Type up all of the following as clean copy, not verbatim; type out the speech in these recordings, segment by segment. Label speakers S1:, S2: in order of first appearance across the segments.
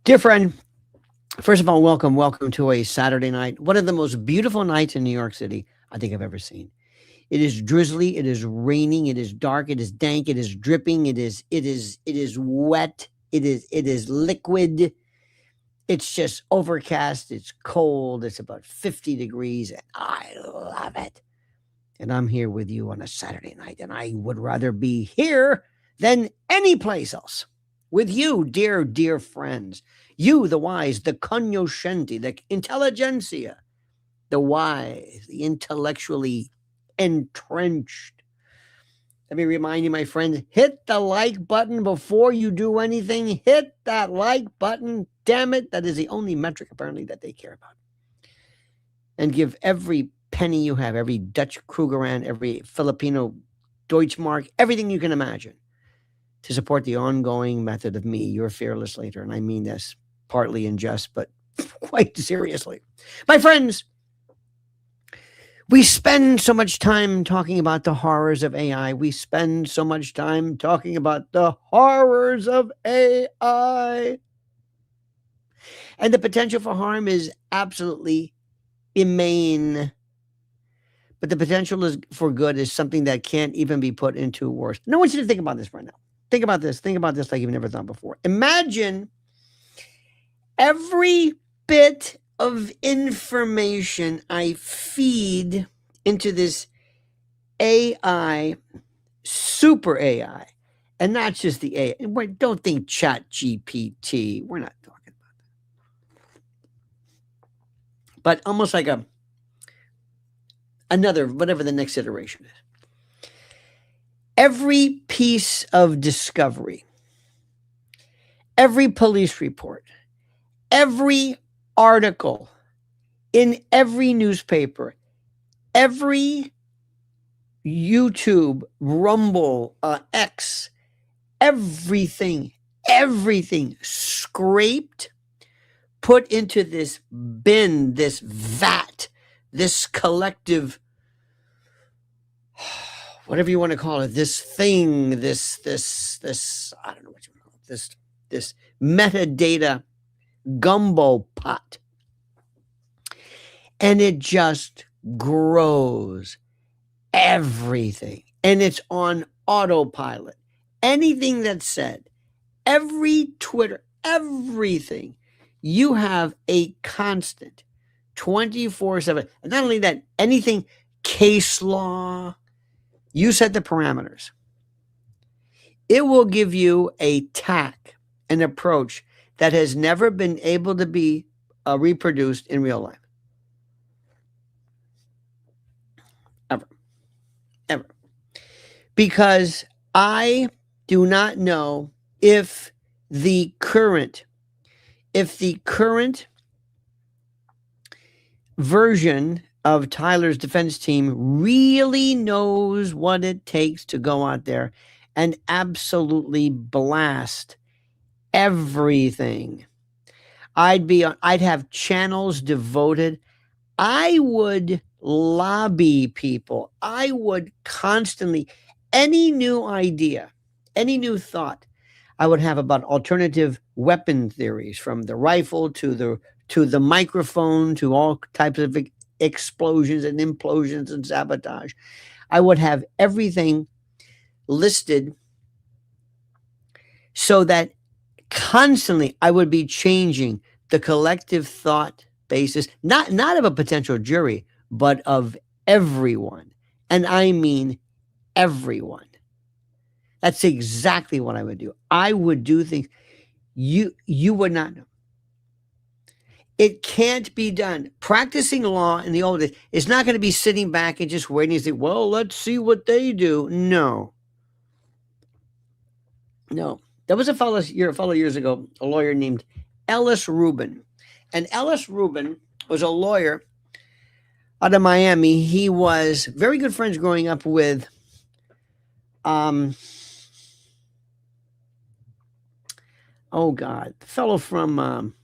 S1: Dear friend, first of all, welcome to a Saturday night. One of the most beautiful nights in New York City I think I've ever seen. It is drizzly, it is raining, it is dark, it is dank, it is dripping, it is wet, it is liquid. It's just overcast, it's cold, it's about 50 degrees, and I love it. And I'm here with you on a Saturday night, and I would rather be here than any place else. With you, dear friends. You, the wise, the cognoscenti, the intelligentsia, the wise, the intellectually entrenched. Let me remind you, my friends, hit the like button before you do anything. Hit that like button. Damn it. That is the only metric, apparently, that they care about. And give every penny you have, every Dutch Krugerrand, every Filipino Deutschmark, everything you can imagine to support the ongoing method of me, your fearless leader. And I mean this partly in jest, but quite seriously. My friends, we spend so much time talking about the horrors of AI. We spend so much time talking about the horrors of AI. And the potential for harm is absolutely immense. But the potential for good is something that can't even be put into words. No, I want you to think about this right now. Think about this. Think about this like you've never thought before. Imagine every bit of information I feed into this AI, super AI, and not just the AI. Don't think Chat GPT. We're not talking about that. But almost like another, whatever the next iteration is. Every piece of discovery, every police report, every article in every newspaper, every YouTube, Rumble, X, everything scraped, put into this bin, this vat, this collective, whatever you want to call it, this thing, this, I don't know what you want to call it, this metadata gumbo pot. And it just grows everything. And it's on autopilot. Anything that's said, every Twitter, everything, you have a constant 24/7. And not only that, anything, case law, you set the parameters. It will give you a tack, an approach that has never been able to be reproduced in real life. Ever. Because I do not know if the current version of Tyler's defense team really knows what it takes to go out there and absolutely blast everything. I'd have channels devoted. I would lobby people. I would constantly, any new idea, any new thought, I would have about alternative weapon theories, from the rifle to the microphone to all types of explosions and implosions and sabotage. I would have everything listed so that constantly I would be changing the collective thought basis, not of a potential jury, but of everyone. And I mean everyone. That's exactly what I would do. I would do things you would not know. It can't be done. Practicing law in the old days is not going to be sitting back and just waiting and say, well, let's see what they do. No. There was a fellow years ago, a lawyer named Ellis Rubin. And Ellis Rubin was a lawyer out of Miami. He was very good friends growing up with the fellow from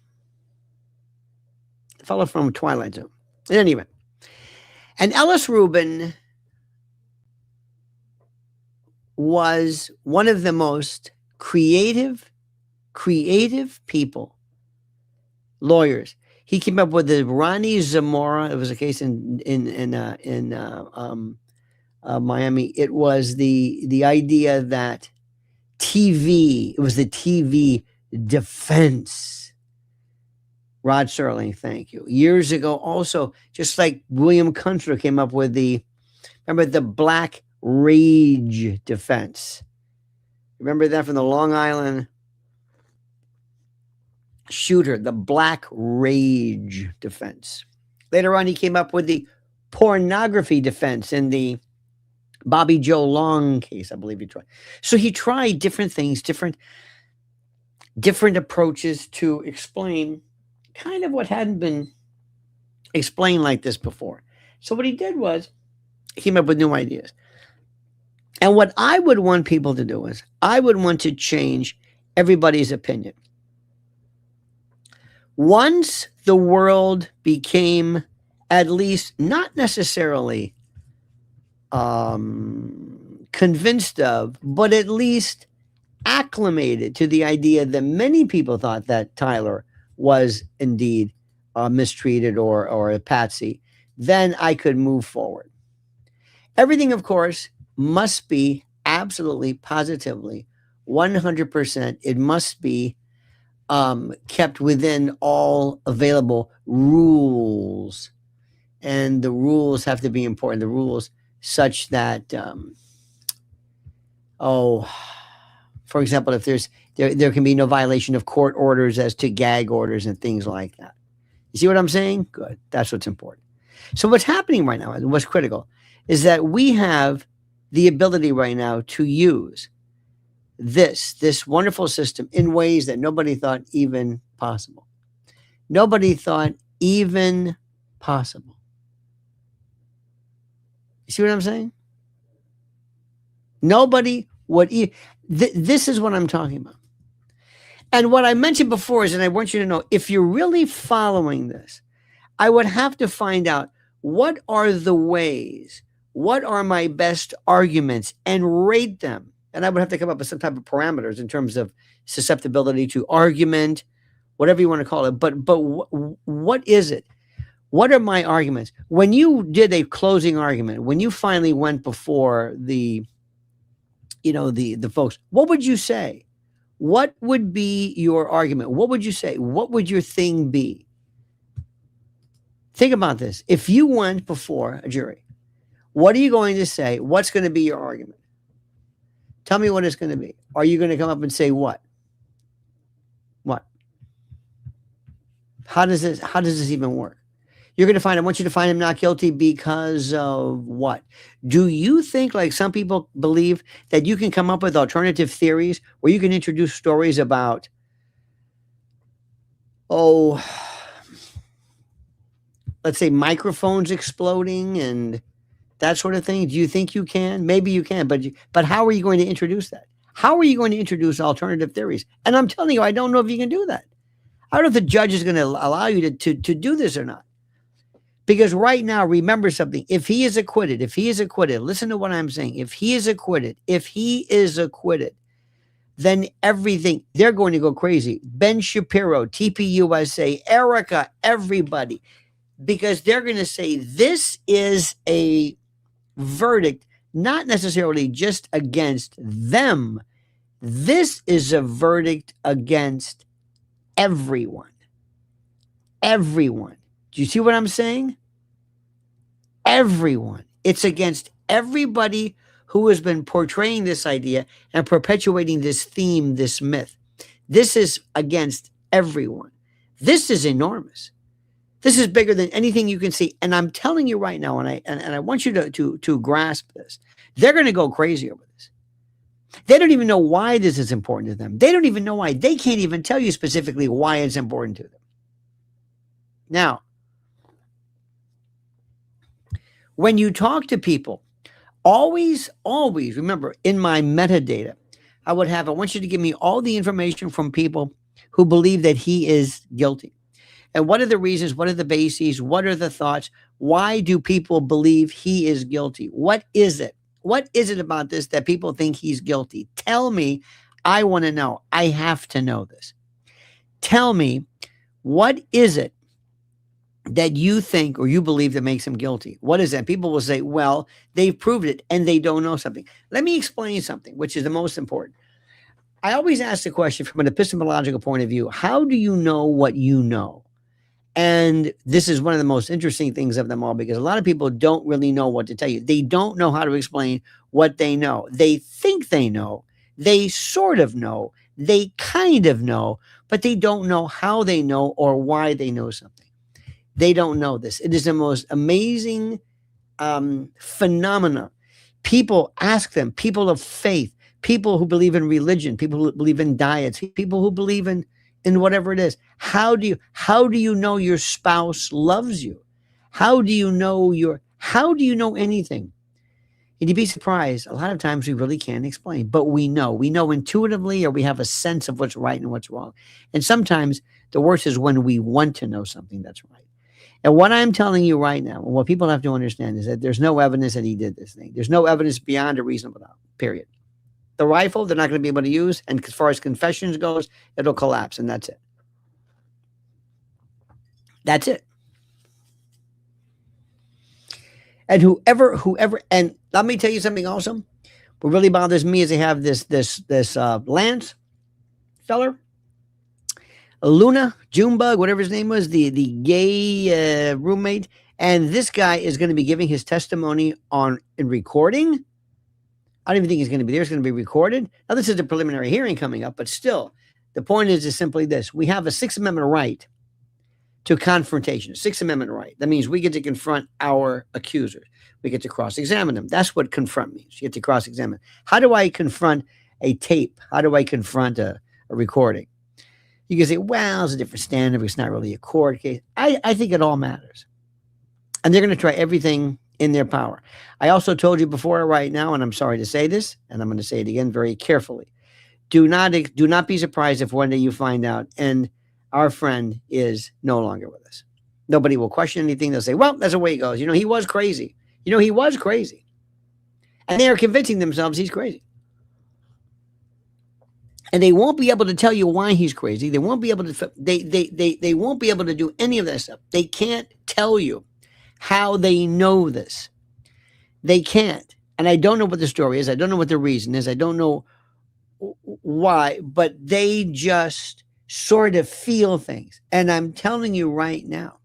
S1: Twilight Zone. In any event. And Ellis Rubin was one of the most creative people lawyers. He came up with the Ronnie Zamora. It was a case in Miami. It was the idea that TV. It was the TV defense. Rod Serling, thank you. Years ago, also, just like William Kunstler came up with remember the black rage defense. Remember that from the Long Island shooter, the black rage defense. Later on, he came up with the pornography defense in the Bobby Joe Long case, I believe he tried. So he tried different things, different approaches to explain kind of what hadn't been explained like this before. So what he did was he came up with new ideas. And what I would want people to do is I would want to change everybody's opinion. Once the world became at least not necessarily convinced of, but at least acclimated to the idea that many people thought that Tyler was indeed mistreated or a patsy, then I could move forward. Everything, of course, must be absolutely, positively, 100%. It must be kept within all available rules. And the rules have to be important. The rules such that, for example, if there can be no violation of court orders as to gag orders and things like that. You see what I'm saying? Good. That's what's important. So what's happening right now, and what's critical, is that we have the ability right now to use this wonderful system in ways that nobody thought even possible. Nobody thought even possible. You see what I'm saying? Nobody would. This is what I'm talking about. And what I mentioned before is, and I want you to know, if you're really following this, I would have to find out what are the ways, what are my best arguments, and rate them. And I would have to come up with some type of parameters in terms of susceptibility to argument, whatever you want to call it. But what is it? What are my arguments? When you did a closing argument, when you finally went before the folks, what would you say? What would be your argument? What would you say? What would your thing be? Think about this. If you went before a jury, what are you going to say? What's going to be your argument? Tell me what it's going to be. Are you going to come up and say what? What? How does this even work? You're going to I want you to find him not guilty because of what? Do you think, like some people believe, that you can come up with alternative theories where you can introduce stories about, let's say microphones exploding and that sort of thing? Do you think you can? Maybe you can, but how are you going to introduce that? How are you going to introduce alternative theories? And I'm telling you, I don't know if you can do that. I don't know if the judge is going to allow you to do this or not. Because right now, remember something. If he is acquitted, listen to what I'm saying. If he is acquitted, then everything, they're going to go crazy. Ben Shapiro, TPUSA, Erica, everybody. Because they're going to say this is a verdict, not necessarily just against them. This is a verdict against everyone. Everyone. Do you see what I'm saying? Everyone. It's against everybody who has been portraying this idea and perpetuating this theme, this myth. This is against everyone. This is enormous. This is bigger than anything you can see. And I'm telling you right now, and I want you to grasp this. They're going to go crazy over this. They don't even know why this is important to them. They don't even know why. They can't even tell you specifically why it's important to them. Now, when you talk to people, always remember, in my metadata, I want you to give me all the information from people who believe that he is guilty. And what are the reasons? What are the bases? What are the thoughts? Why do people believe he is guilty? What is it? What is it about this that people think he's guilty? Tell me. I want to know. I have to know this. Tell me What is it that you think or you believe that makes them guilty? What is that? People will say, well, they've proved it and they don't know something. Let me explain something, which is the most important. I always ask the question from an epistemological point of view, how do you know what you know? And this is one of the most interesting things of them all, because a lot of people don't really know what to tell you. They don't know how to explain what they know. They think they know. They sort of know. They kind of know, but they don't know how they know or why they know something. They don't know this. It is the most amazing phenomena. People ask them, people of faith, people who believe in religion, people who believe in diets, people who believe in whatever it is. How do you know your spouse loves you? How do you know anything? And you'd be surprised. A lot of times we really can't explain, but we know intuitively, or we have a sense of what's right and what's wrong. And sometimes the worst is when we want to know something that's right. And what I'm telling you right now, and what people have to understand, is that there's no evidence that he did this thing. There's no evidence beyond a reasonable doubt, period. The rifle, they're not going to be able to use. And as far as confessions goes, it'll collapse, and that's it. That's it. And whoever, and let me tell you something also. What really bothers me is they have this Lance feller, Luna, Junebug, whatever his name was, the gay roommate. And this guy is going to be giving his testimony in recording. I don't even think he's going to be there. It's going to be recorded. Now, this is a preliminary hearing coming up, but still, the point is simply this. We have a Sixth Amendment right to confrontation, Sixth Amendment right. That means we get to confront our accusers. We get to cross-examine them. That's what confront means. You get to cross-examine. How do I confront a tape? How do I confront a recording? You can say, well, it's a different standard. It's not really a court case. I think it all matters. And they're going to try everything in their power. I also told you before right now, and I'm sorry to say this, and I'm going to say it again very carefully. Do not be surprised if one day you find out and our friend is no longer with us. Nobody will question anything. They'll say, well, that's the way it goes. He was crazy. He was crazy. And they are convincing themselves he's crazy. And they won't be able to tell you why he's crazy. They won't be able to, they won't be able to do any of that stuff. They can't tell you how they know this. They can't. And I don't know what the story is. I don't know what the reason is. I don't know why, but they just sort of feel things. And I'm telling you right now,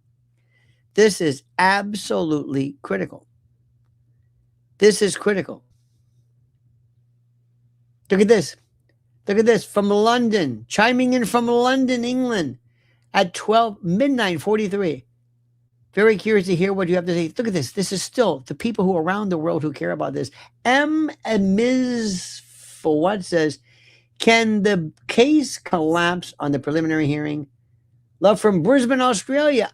S1: this is absolutely critical. This is critical. Look at this. Look at this from London, chiming in from London, England at 43. Very curious to hear what you have to say. Look at this. This is still the people who are around the world who care about this. M. and Ms. For what says, can the case collapse on the preliminary hearing? Love from Brisbane, Australia.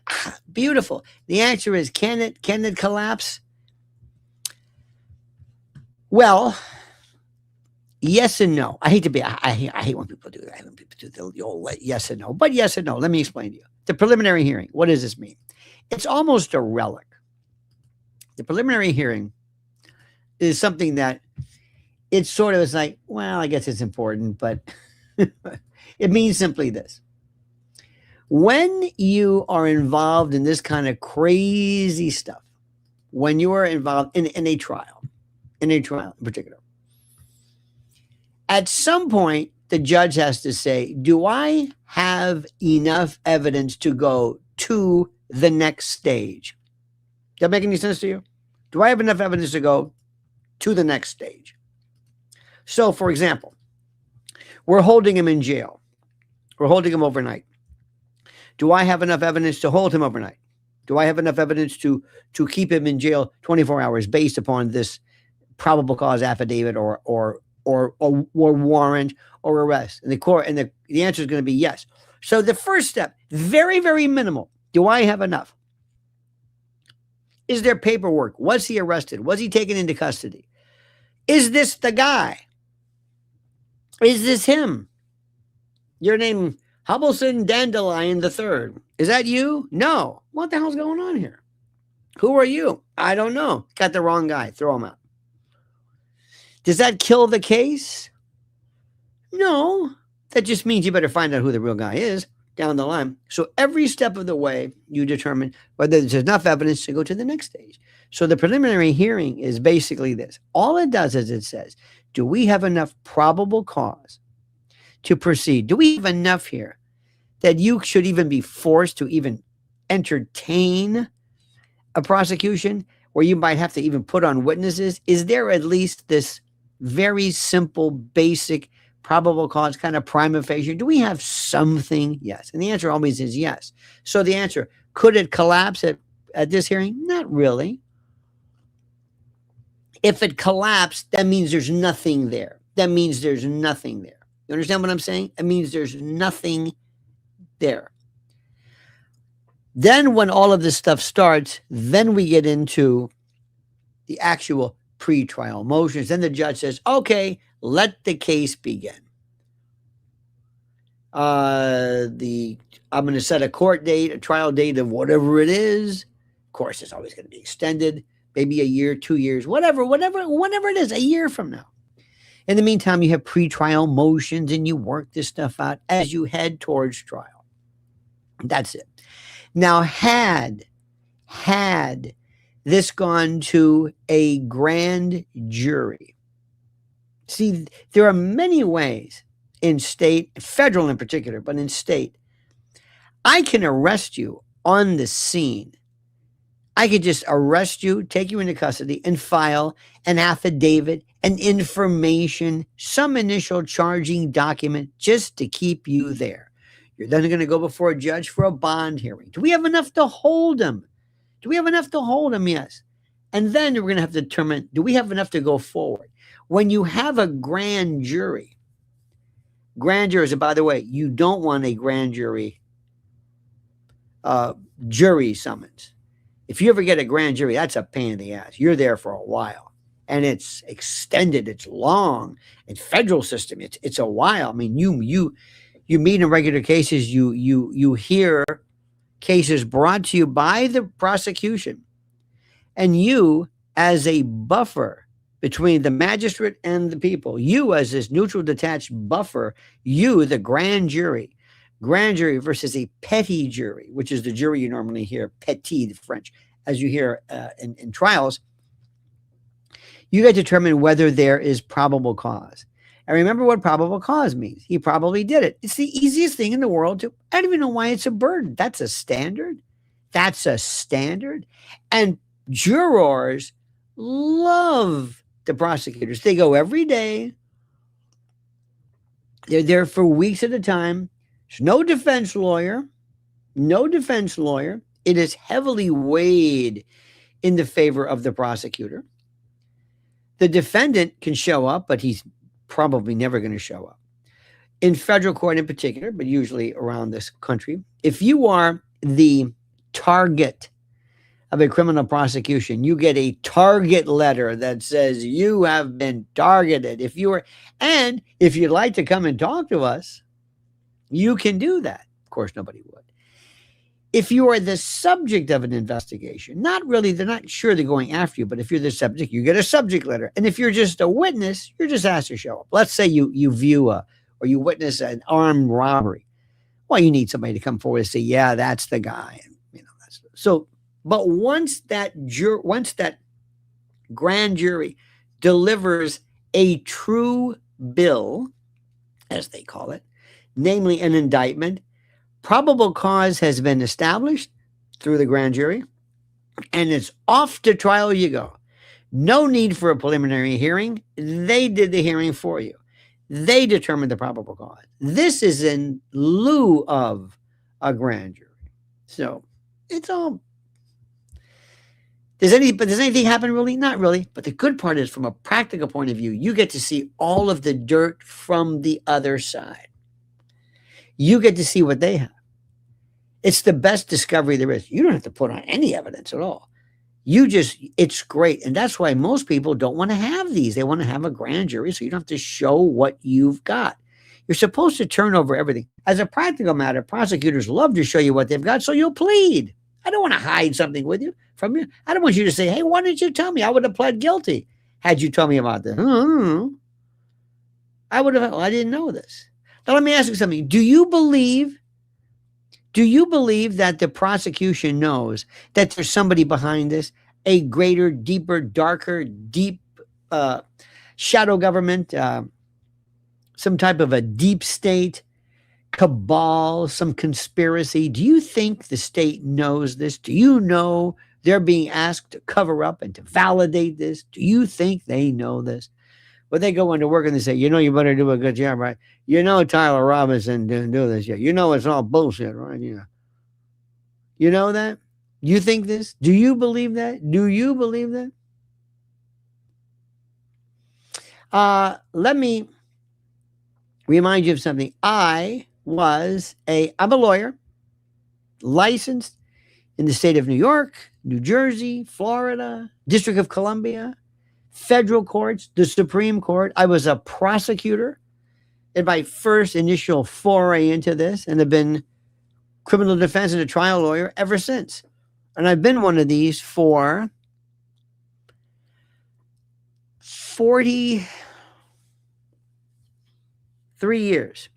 S1: Beautiful. The answer is, can it collapse? Well, yes and no. I hate when people do that. I hate when people do the old yes and no. But yes and no. Let me explain to you. The preliminary hearing, what does this mean? It's almost a relic. The preliminary hearing is something that it's sort of, it's like, well, I guess it's important, but it means simply this. When you are involved in this kind of crazy stuff, when you are involved in a trial in particular, at some point, the judge has to say, do I have enough evidence to go to the next stage? Does that make any sense to you? Do I have enough evidence to go to the next stage? So, for example, we're holding him in jail. We're holding him overnight. Do I have enough evidence to hold him overnight? Do I have enough evidence to keep him in jail 24 hours based upon this probable cause affidavit or warrant or arrest? And the court, and the answer is going to be yes. So the first step, very, very minimal. Do I have enough? Is there paperwork? Was he arrested? Was he taken into custody? Is this the guy? Is this him? Your name, Hubbleson Dandelion III. Is that you? No. What the hell's going on here? Who are you? I don't know. Got the wrong guy. Throw him out. Does that kill the case? No. That just means you better find out who the real guy is. down the line. So every step of the way, you determine whether there's enough evidence to go to the next stage. So the preliminary hearing is basically this. All it does is it says, do we have enough probable cause to proceed? Do we have enough here that you should even be forced to even entertain a prosecution where you might have to even put on witnesses? Is there at least this very simple, basic probable cause kind of prima facie? Do we have something? Yes. And the answer always is yes. So the answer, could it collapse at this hearing? Not really. If it collapsed, that means there's nothing there. That means there's nothing there. You understand what I'm saying? It means there's nothing there. Then when all of this stuff starts, then we get into the actual pretrial motions. Then the judge says, okay, let the case begin. I'm going to set a court date, a trial date of whatever it is. Of course, it's always going to be extended, maybe a year, 2 years, whatever it is, a year from now. In the meantime, you have pretrial motions and you work this stuff out as you head towards trial. That's it. Now, had this gone to a grand jury, see, there are many ways in state, federal in particular, but in state, I can arrest you on the scene. I could just arrest you, take you into custody, and file an affidavit, an information, some initial charging document just to keep you there. You're then going to go before a judge for a bond hearing. Do we have enough to hold him? Do we have enough to hold him? Yes. And then we're going to have to determine, do we have enough to go forward? When you have a grand juries, by the way, you don't want a grand jury jury summons. If you ever get a grand jury, that's a pain in the ass. You're there for a while. And it's extended, it's long. In federal system, it's a while. I mean, you meet in regular cases, you hear cases brought to you by the prosecution, and you, as a buffer between the magistrate and the people, you as this neutral, detached buffer, you, the grand jury versus a petit jury, which is the jury you normally hear, petit, the French, as you hear in trials, you get to determine whether there is probable cause. And remember what probable cause means. He probably did it. It's the easiest thing in the world to, I don't even know why it's a burden. That's a standard. And jurors love the prosecutors. They go every day. They're there for weeks at a time. There's no defense lawyer. It is heavily weighed in the favor of the prosecutor. The defendant can show up, but he's probably never going to show up. In federal court in particular, but usually around this country, if you are the target of a criminal prosecution, you get a target letter that says you have been targeted. If you'd like to come and talk to us, you can do that. Of course, nobody would. If you are the subject of an investigation, they're not sure they're going after you, but if you're the subject, you get a subject letter. And if you're just a witness, you're just asked to show up. Let's say you view or you witness an armed robbery. Well, you need somebody to come forward and say, yeah, that's the guy. And that's so. But once that grand jury delivers a true bill, as they call it, namely an indictment, probable cause has been established through the grand jury, and it's off to trial you go. No need for a preliminary hearing. They did the hearing for you. They determined the probable cause. This is in lieu of a grand jury. So it's all. Does anything happen really? Not really. But the good part is, from a practical point of view, you get to see all of the dirt from the other side. You get to see what they have. It's the best discovery there is. You don't have to put on any evidence at all. It's great. And that's why most people don't want to have these. They want to have a grand jury so you don't have to show what you've got. You're supposed to turn over everything. As a practical matter, prosecutors love to show you what they've got, so you'll plead. I don't want to hide something from you. I don't want you to say, hey, why didn't you tell me? I would have pled guilty had you told me about this. I didn't know this. Now, let me ask you something. Do you believe Do you believe that the prosecution knows that there's somebody behind this, a greater, deeper, darker, deep uh, shadow government, some type of a deep state cabal, some conspiracy? Do you think the state knows this? Do you know they're being asked to cover up and to validate this? Do you think they know this? But they go into work and they say, you better do a good job, right? Tyler Robinson didn't do this yet. It's all bullshit, right? You know that? You think this? Do you believe that? Do you believe that? Let me remind you of something. I'm a lawyer, licensed in the state of New York, New Jersey, Florida, District of Columbia, federal courts, the Supreme Court. I was a prosecutor in my first initial foray into this, and have been criminal defense and a trial lawyer ever since. And I've been one of these for 43 years.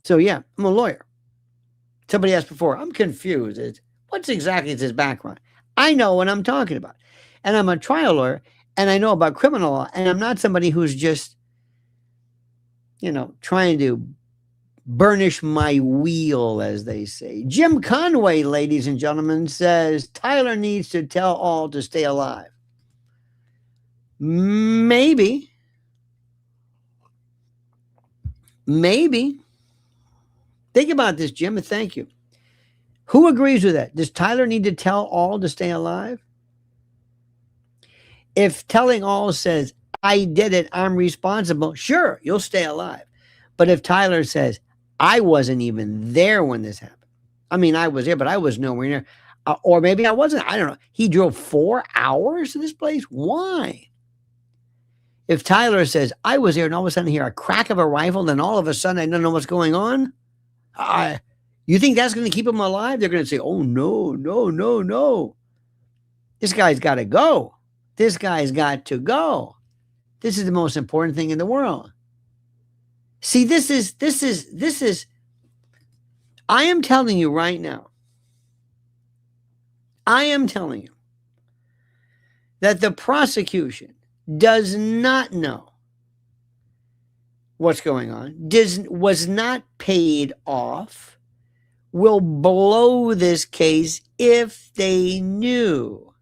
S1: So yeah, I'm a lawyer. Somebody asked before, I'm confused. What's exactly his background? I know what I'm talking about. And I'm a trial lawyer, and I know about criminal law, and I'm not somebody who's just, trying to burnish my wheel, as they say. Jim Conway, ladies and gentlemen, says Tyler needs to tell all to stay alive. Maybe. Think about this, Jim, and thank you. Who agrees with that? Does Tyler need to tell all to stay alive? If telling all says, I did it, I'm responsible, sure, you'll stay alive. But if Tyler says, I wasn't even there when this happened. I mean, I was there, but I was nowhere near. Or maybe I wasn't. I don't know. He drove 4 hours to this place. Why? If Tyler says, I was there, and all of a sudden I hear a crack of a rifle, then all of a sudden I don't know what's going on, you think that's going to keep him alive? They're going to say, oh, no. This guy's got to go. This guy's got to go. This is the most important thing in the world. See, this is, I am telling you right now, that the prosecution does not know what's going on, was not paid off, will blow this case if they knew.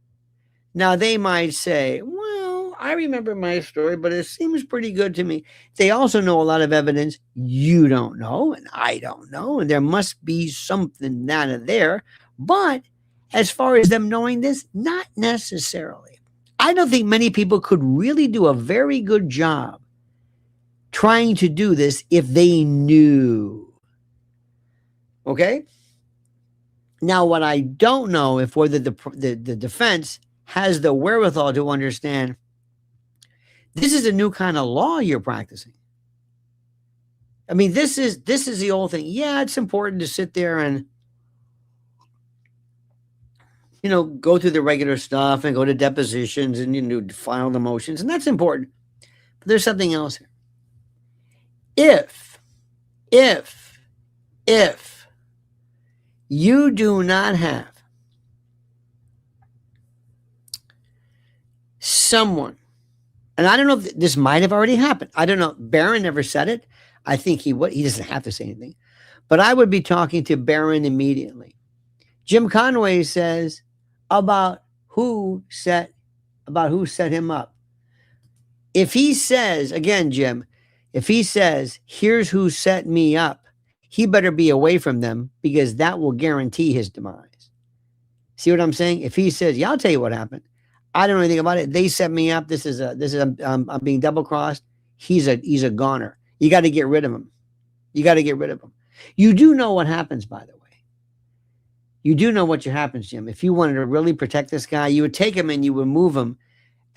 S1: Now, they might say, well, I remember my story, but it seems pretty good to me. They also know a lot of evidence you don't know, and I don't know, and there must be something out of there. But as far as them knowing this, not necessarily. I don't think many people could really do a very good job trying to do this if they knew. Okay? Now, what I don't know if whether the defense has the wherewithal to understand this is a new kind of law you're practicing. I mean, this is the old thing. Yeah, it's important to sit there and go through the regular stuff and go to depositions and file the motions, and that's important. But there's something else here. If you do not have someone, and I don't know if this might have already happened. I don't know. Barron never said it. I think he doesn't have to say anything. But I would be talking to Barron immediately. Jim Conway says about who set him up. If he says, again, Jim, if he says, here's who set me up, he better be away from them, because that will guarantee his demise. See what I'm saying? If he says, yeah, I'll tell you what happened. I don't know anything about it. They set me up. I'm being double crossed. He's a goner. You got to get rid of him. You do know what happens, by the way. You do know what happens, Jim. If you wanted to really protect this guy, you would take him and you would move him,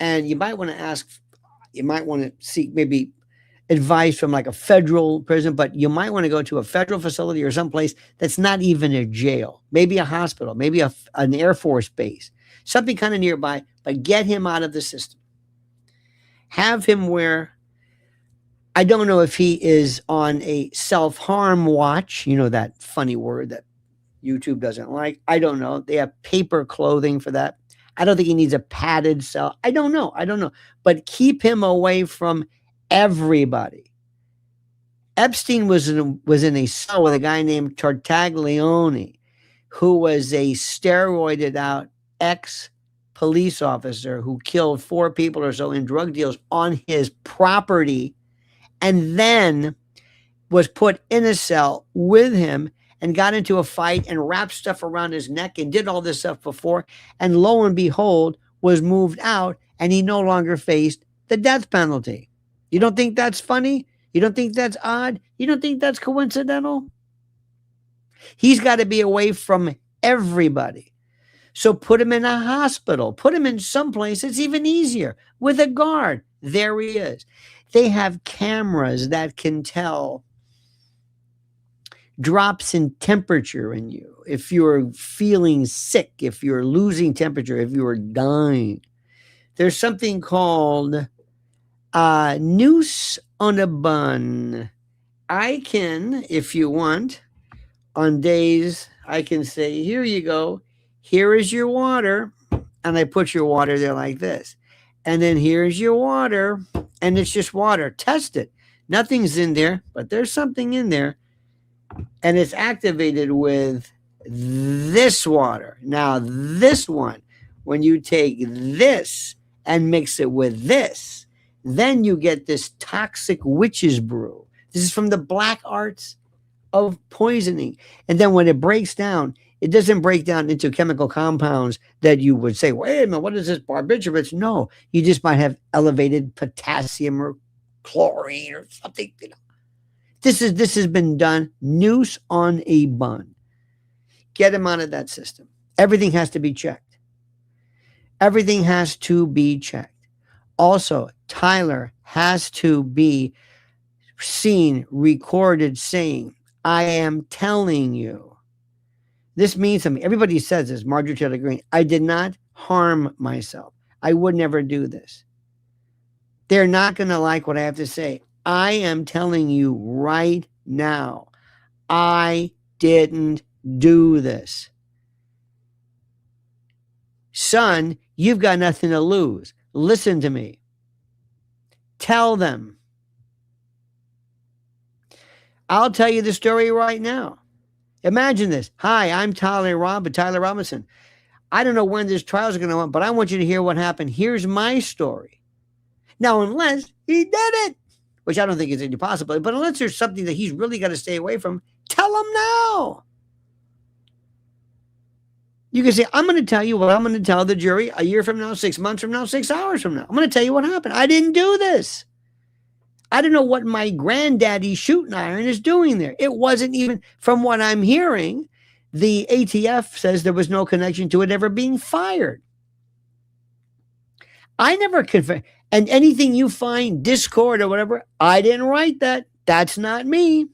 S1: and you might want to seek maybe advice from like a federal prison, but you might want to go to a federal facility or someplace that's not even a jail, maybe a hospital, maybe an Air Force base, something kind of nearby, but get him out of the system. Have him where, I don't know if he is on a self-harm watch, that funny word that YouTube doesn't like. I don't know. They have paper clothing for that. I don't think he needs a padded cell. I don't know. I don't know. But keep him away from everybody. Epstein was in a cell with a guy named Tartaglione, who was a steroided out ex police officer who killed 4 people or so in drug deals on his property, and then was put in a cell with him and got into a fight and wrapped stuff around his neck and did all this stuff before. And lo and behold, was moved out, and he no longer faced the death penalty. You don't think that's funny? You don't think that's odd? You don't think that's coincidental? He's got to be away from everybody. So put him in a hospital. Put him in someplace that's even easier with a guard. There he is. They have cameras that can tell drops in temperature in you. If you're feeling sick, if you're losing temperature, if you're dying. There's something called noose on a bun. I can, if you want, on days, I can say, here you go. Here is your water. And I put your water there like this. And then here's your water. And it's just water. Test it. Nothing's in there, but there's something in there. And it's activated with this water. Now, this one, when you take this and mix it with this, then you get this toxic witch's brew. This is from the black arts of poisoning. And then when it breaks down, it doesn't break down into chemical compounds that you would say, wait a minute, what is this barbiturates? No, you just might have elevated potassium or chlorine or something. You know, this has been done. Noose on a bun. Get him out of that system. Everything has to be checked. Everything has to be checked. Also, Tyler has to be seen, recorded, saying, I am telling you. This means something. Everybody says this, Marjorie Taylor Greene. I did not harm myself. I would never do this. They're not going to like what I have to say. I am telling you right now, I didn't do this. Son, you've got nothing to lose. Listen to me. Tell them. I'll tell you the story right now. Imagine this. Hi, I'm Tyler Robinson. I don't know when this trial is going to end, but I want you to hear what happened. Here's my story. Now, unless he did it, which I don't think is any possibility, but unless there's something that he's really got to stay away from, tell him now. You can say, I'm going to tell you what I'm going to tell the jury a year from now, 6 months from now, 6 hours from now. I'm going to tell you what happened. I didn't do this. I don't know what my granddaddy's shooting iron is doing there. It wasn't even, from what I'm hearing, the ATF says there was no connection to it ever being fired. I never confess. And anything you find, Discord or whatever, I didn't write that. That's not me.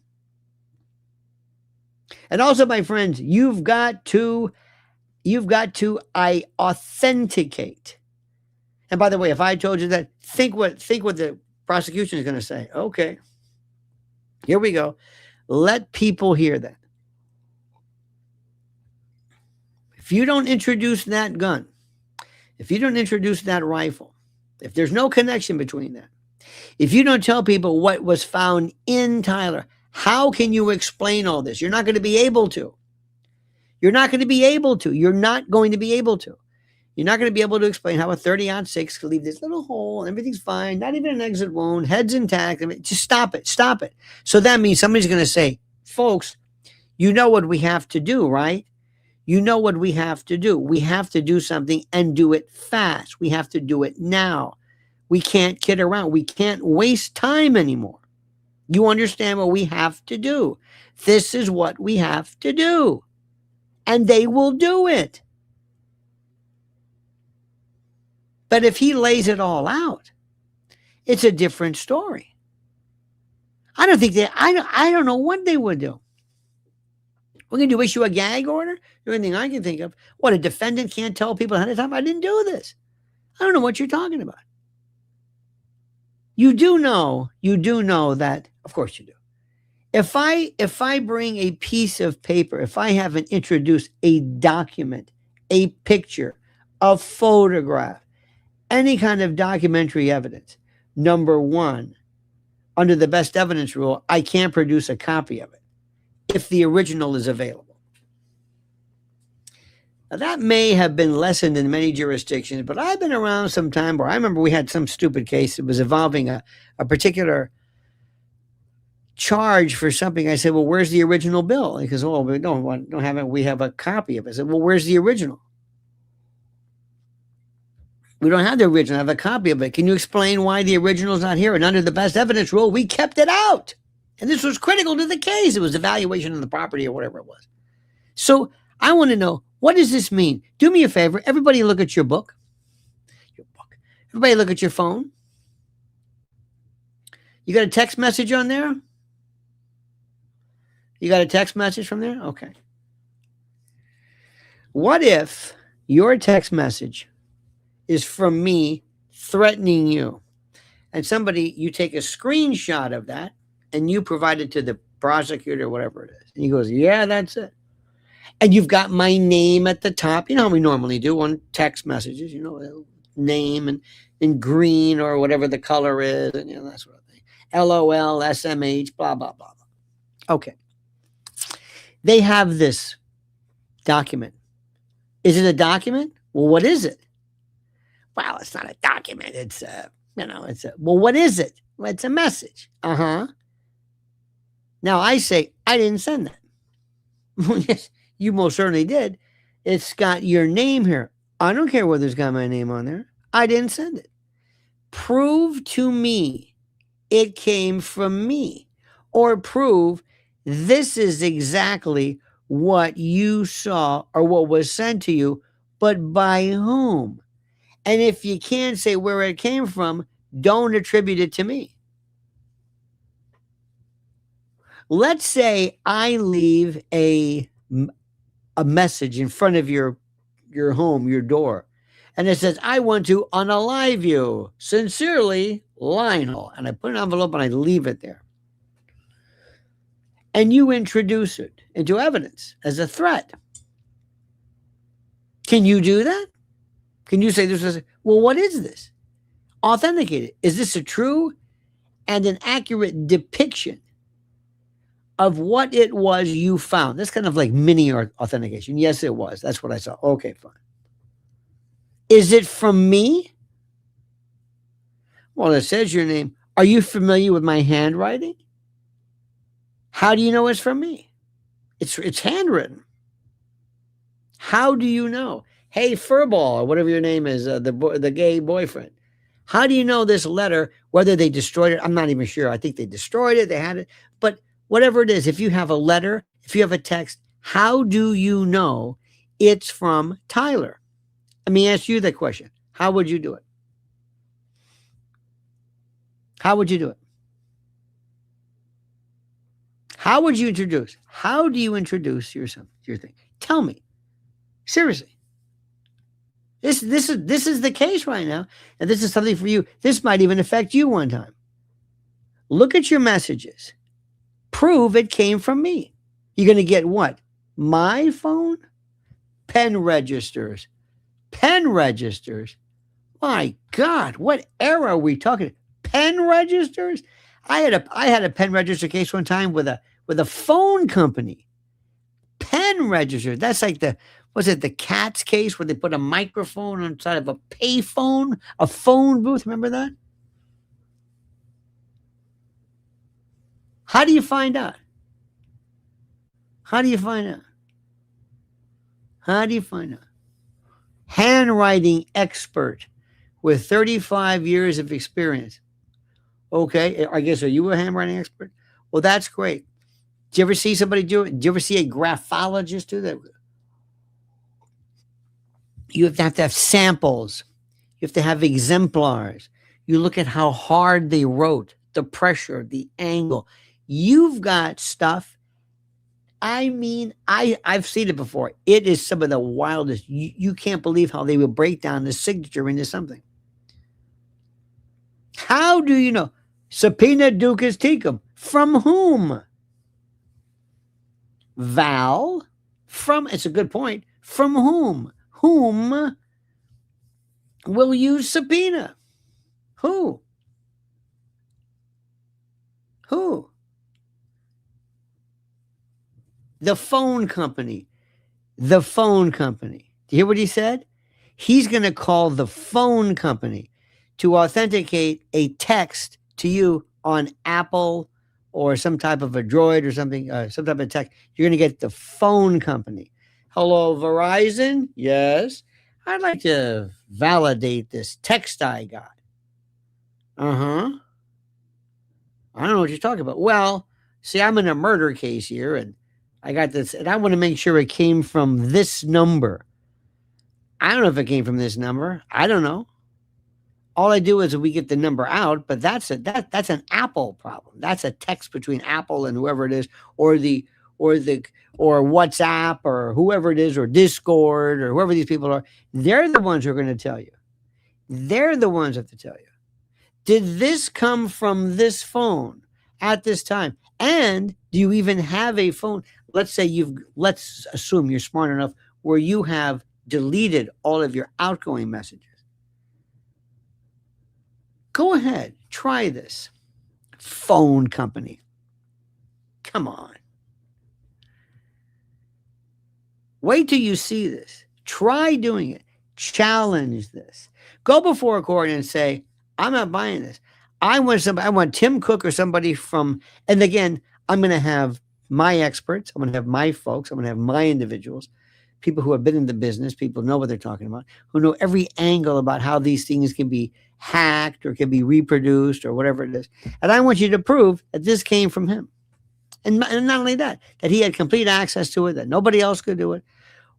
S1: And also, my friends, you've got to authenticate. And by the way, if I told you that, think what the prosecution is going to say. Okay, here we go. Let people hear that. If you don't introduce that gun, if you don't introduce that rifle, if there's no connection between that, if you don't tell people what was found in Tyler, how can you explain all this? You're not going to be able to. You're not going to be able to. You're not going to be able to. You're not going to be able to explain how a 30-06 could leave this little hole and everything's fine, not even an exit wound, head's intact. I mean, just stop it. Stop it. So that means somebody's going to say, folks, you know what we have to do, right? You know what we have to do. We have to do something and do it fast. We have to do it now. We can't kid around. We can't waste time anymore. You understand what we have to do. This is what we have to do. And they will do it. But if he lays it all out, it's a different story. I don't know what they would do. We're going to issue a gag order? The only thing I can think of, what, a defendant can't tell people ahead of time, I didn't do this. I don't know what you're talking about. You do know that, of course you do. If I bring a piece of paper, if I haven't introduced a document, a picture, a photograph, any kind of documentary evidence, number one, under the best evidence rule, I can't produce a copy of it if the original is available. Now, that may have been lessened in many jurisdictions, but I've been around some time where I remember we had some stupid case that was involving a particular charge for something. I said, well, where's the original bill? He goes, oh, we don't have it. We have a copy of it. I said, well, where's the original? We don't have the original. I have a copy of it. Can you explain why the original is not here? And under the best evidence rule, we kept it out. And this was critical to the case. It was evaluation of the property or whatever it was. So I want to know, what does this mean? Do me a favor. Everybody look at your book. Everybody look at your phone. You got a text message on there? You got a text message from there? Okay. What if your text message is from me threatening you? And you take a screenshot of that and you provide it to the prosecutor, whatever it is. And he goes, yeah, that's it. And you've got my name at the top. You know how we normally do on text messages, name and in green or whatever the color is, and that sort of thing. LOL, SMH, blah, blah, blah, blah. Okay. They have this document. Is it a document? Well, what is it? Well, it's not a document. It's well, what is it? Well, it's a message. Uh-huh. Now I say, I didn't send that. Yes, you most certainly did. It's got your name here. I don't care whether it's got my name on there. I didn't send it. Prove to me it came from me, or prove this is exactly what you saw or what was sent to you, but by whom? And if you can't say where it came from, don't attribute it to me. Let's say I leave a message in front of your home, your door, and it says, I want to unalive you. Sincerely, Lionel. And I put an envelope and I leave it there. And you introduce it into evidence as a threat. Can you do that? Can you say this is, well, what is this? Authenticate it. Is this a true and an accurate depiction of what it was you found? That's kind of like mini authentication. Yes, it was. That's what I saw. Okay, fine. Is it from me? Well, it says your name. Are you familiar with my handwriting? How do you know it's from me? It's handwritten. How do you know? Hey, Furball, or whatever your name is, the gay boyfriend. How do you know this letter, whether they destroyed it? I'm not even sure. I think they destroyed it. They had it. But whatever it is, if you have a letter, if you have a text, how do you know it's from Tyler? Let me ask you that question. How would you do it? How would you do it? How would you introduce? How do you introduce your thing? Tell me. Seriously. This is the case right now, and this is something for you. This might even affect you one time. Look at your messages. Prove it came from me. You're going to get what? My phone? Pen registers. Pen registers. My God, what era are we talking? Pen registers? I had a pen register case one time with a phone company. Pen register. That's like the Cats case where they put a microphone inside of a payphone, a phone booth. Remember that? How do you find out? How do you find out? How do you find out? Handwriting expert with 35 years of experience. Okay, I guess, are you a handwriting expert? Well, that's great. Did you ever see somebody do it? Did you ever see a graphologist do that? You have to have samples. You have to have exemplars. You look at how hard they wrote, the pressure, the angle. You've got stuff. I mean, I've seen it before. It is some of the wildest. You can't believe how they will break down the signature into something. How do you know? Subpoena ducis tecum. From whom? Val, from, it's a good point, from whom? Whom will use subpoena? Who? Who? The phone company. The phone company. Do you hear what he said? He's going to call the phone company to authenticate a text to you on Apple or some type of a droid or something, some type of text. You're going to get the phone company. Hello, Verizon? Yes. I'd like to validate this text I got. Uh huh. I don't know what you're talking about. Well, see, I'm in a murder case here, and I got this, and I want to make sure it came from this number. I don't know if it came from this number. I don't know. All I do is we get the number out, but that's an Apple problem. That's a text between Apple and whoever it is, or the or the or WhatsApp or whoever it is, or Discord or whoever these people are. They're the ones who are going to tell you. They're the ones that have to tell you. Did this come from this phone at this time? And do you even have a phone? Let's assume you're smart enough where you have deleted all of your outgoing messages. Go ahead, try this. Phone company. Come on. Wait till you see this. Try doing it. Challenge this. Go before a court and say, I'm not buying this. I want Tim Cook or somebody from, and again, I'm going to have my experts. I'm going to have my folks. I'm going to have my individuals, people who have been in the business, people who know what they're talking about, who know every angle about how these things can be hacked or can be reproduced or whatever it is. And I want you to prove that this came from him. And not only that he had complete access to it, that nobody else could do it.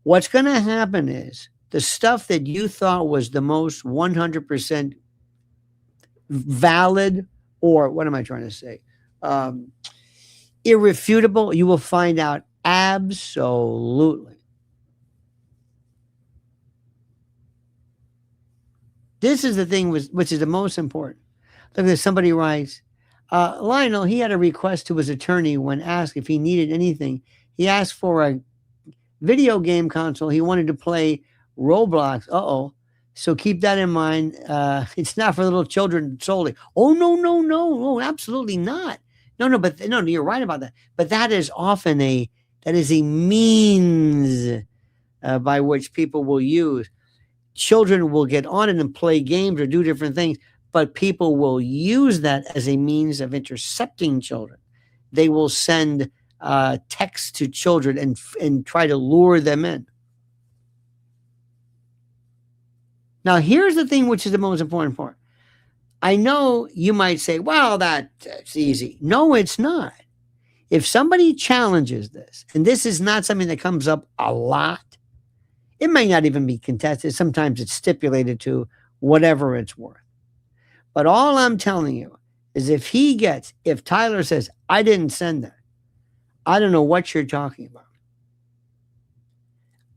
S1: What's going to happen is the stuff that you thought was the most 100% valid, or what am I trying to say? Irrefutable, you will find out absolutely. This is the thing which is the most important. Look at somebody writes, Lionel, he had a request to his attorney when asked if he needed anything. He asked for a video game console. He wanted to play Roblox. Uh-oh. So keep that in mind. It's not for little children solely. Oh, no, absolutely not. No, but no, you're right about that. But that is often a means by which people will use. Children will get on it and play games or do different things, but people will use that as a means of intercepting children. They will send texts to children and try to lure them in. Now, here's the thing, which is the most important part. I know you might say, well, that's easy. No, it's not. If somebody challenges this, and this is not something that comes up a lot, it may not even be contested. Sometimes it's stipulated to whatever it's worth. But all I'm telling you is if Tyler says, I didn't send that, I don't know what you're talking about.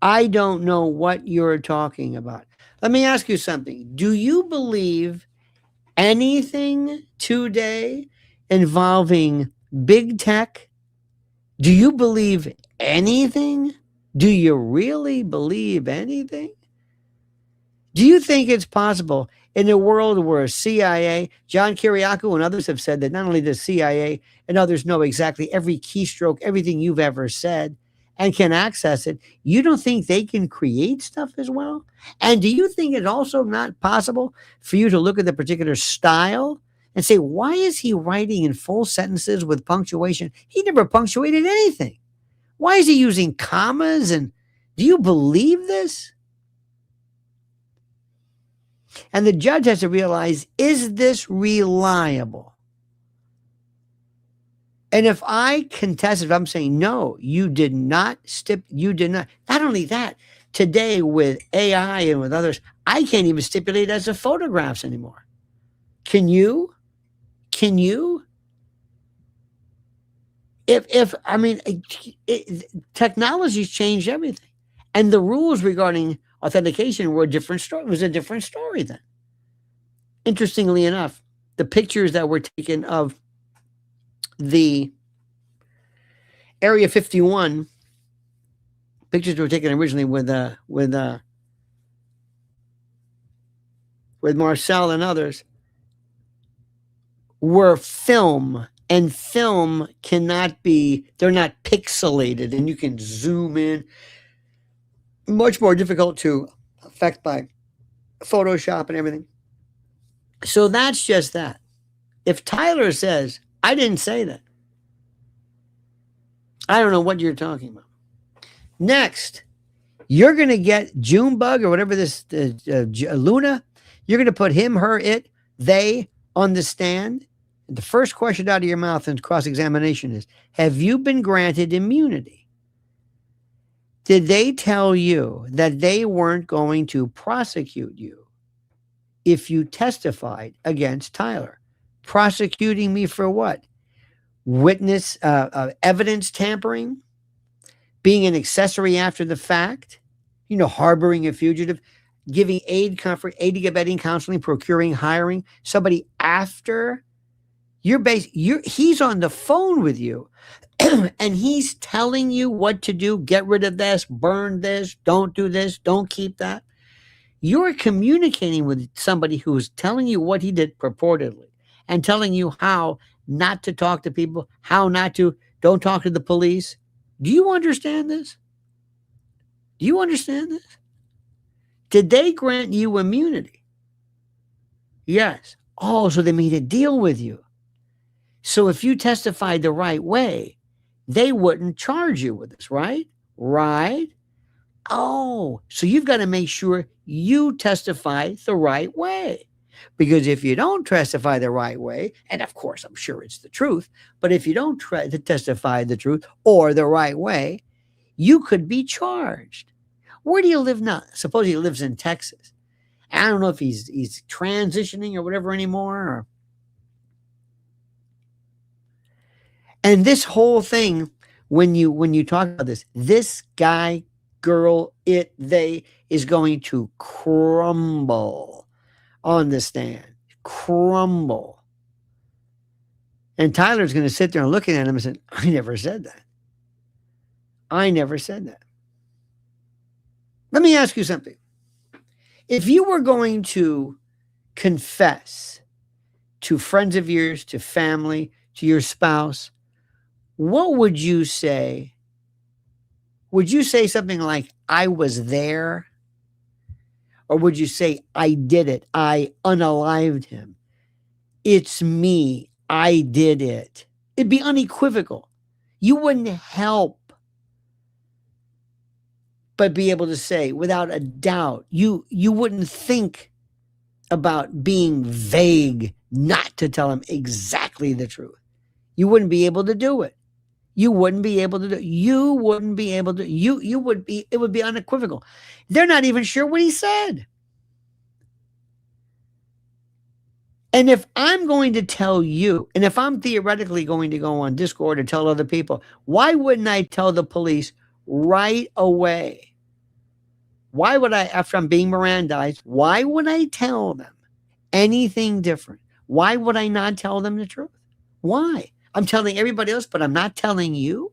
S1: I don't know what you're talking about. Let me ask you something. Do you believe anything today involving big tech? Do you believe anything? Do you really believe anything? Do you think it's possible in a world where CIA, John Kiriakou and others have said that not only does CIA and others know exactly every keystroke, everything you've ever said, and can access it, you don't think they can create stuff as well? And do you think it's also not possible for you to look at the particular style and say, why is he writing in full sentences with punctuation? He never punctuated anything. Why is he using commas? And do you believe this? And the judge has to realize, is this reliable? And if I contest it, I'm saying, no, you did not. Not only that, today with AI and with others, I can't even stipulate as of photographs anymore. Can you? Can you? Technology's changed everything. And the rules regarding authentication were a different story. It was a different story then. Interestingly enough, the pictures that were taken of the Area 51, pictures were taken originally with Marcel and others, were film, and film cannot be, they're not pixelated, and you can zoom in. Much more difficult to affect by Photoshop and everything. So that's just that. If Tyler says, I didn't say that, I don't know what you're talking about. Next, you're going to get Junebug or whatever this, Luna, you're going to put him, her, it, they on the stand. The first question out of your mouth in cross-examination is, have you been granted immunity? Did they tell you that they weren't going to prosecute you if you testified against Tyler? Prosecuting me for what? Witness, evidence tampering, being an accessory after the fact, harboring a fugitive, giving aid, comfort, aiding, abetting, counseling, procuring, hiring somebody after he's on the phone with you and he's telling you what to do. Get rid of this, burn this, don't do this, don't keep that. You're communicating with somebody who's telling you what he did purportedly and telling you how not to talk to people, don't talk to the police. Do you understand this? Do you understand this? Did they grant you immunity? Yes. Oh, so they made a deal with you. So if you testified the right way, they wouldn't charge you with this, right? Right. Oh, so you've got to make sure you testify the right way. Because if you don't testify the right way, and of course, I'm sure it's the truth, but if you don't try to testify the truth or the right way, you could be charged. Where do you live now? Suppose he lives in Texas. I don't know if he's transitioning or whatever anymore. And this whole thing, when you talk about this guy, girl, it, they is going to crumble on the stand. Crumble. And Tyler's going to sit there and looking at him and say, I never said that. I never said that. Let me ask you something. If you were going to confess to friends of yours, to family, to your spouse, what would you say? Would you say something like, I was there? Or would you say, I did it. I unalived him. It's me. I did it. It'd be unequivocal. You wouldn't help but be able to say without a doubt, you wouldn't think about being vague not to tell him exactly the truth. You wouldn't be able to do it. You wouldn't be able to do it. You wouldn't be able to, it would be unequivocal. They're not even sure what he said. And if I'm going to tell you, and if I'm theoretically going to go on Discord or tell other people, why wouldn't I tell the police right away? Why would I, after I'm being Mirandized, why would I tell them anything different? Why would I not tell them the truth? Why? I'm telling everybody else, but I'm not telling you.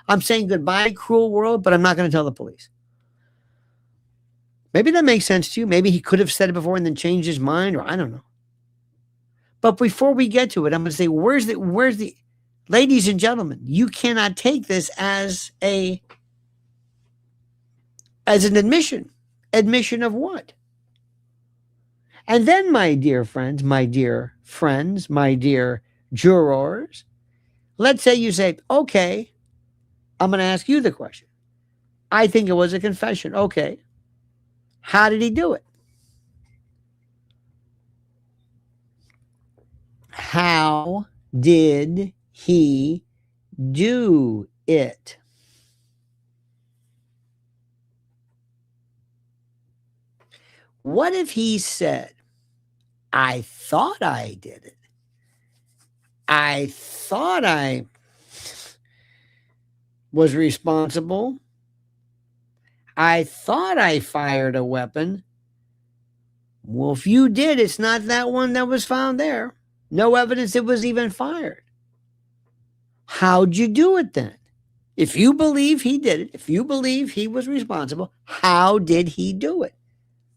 S1: I'm saying goodbye, cruel world, but I'm not going to tell the police. Maybe that makes sense to you. Maybe he could have said it before and then changed his mind, or I don't know. But before we get to it, I'm going to say, where's the, ladies and gentlemen, you cannot take this as an admission. Admission of what? And then, my dear friends, my dear jurors, let's say you say, okay, I'm going to ask you the question. I think it was a confession. Okay. How did he do it? How did he do it? What if he said, I thought I did it. I thought I was responsible. I thought I fired a weapon. Well, if you did, it's not that one that was found there. No evidence it was even fired. How'd you do it then? If you believe he did it, if you believe he was responsible, how did he do it?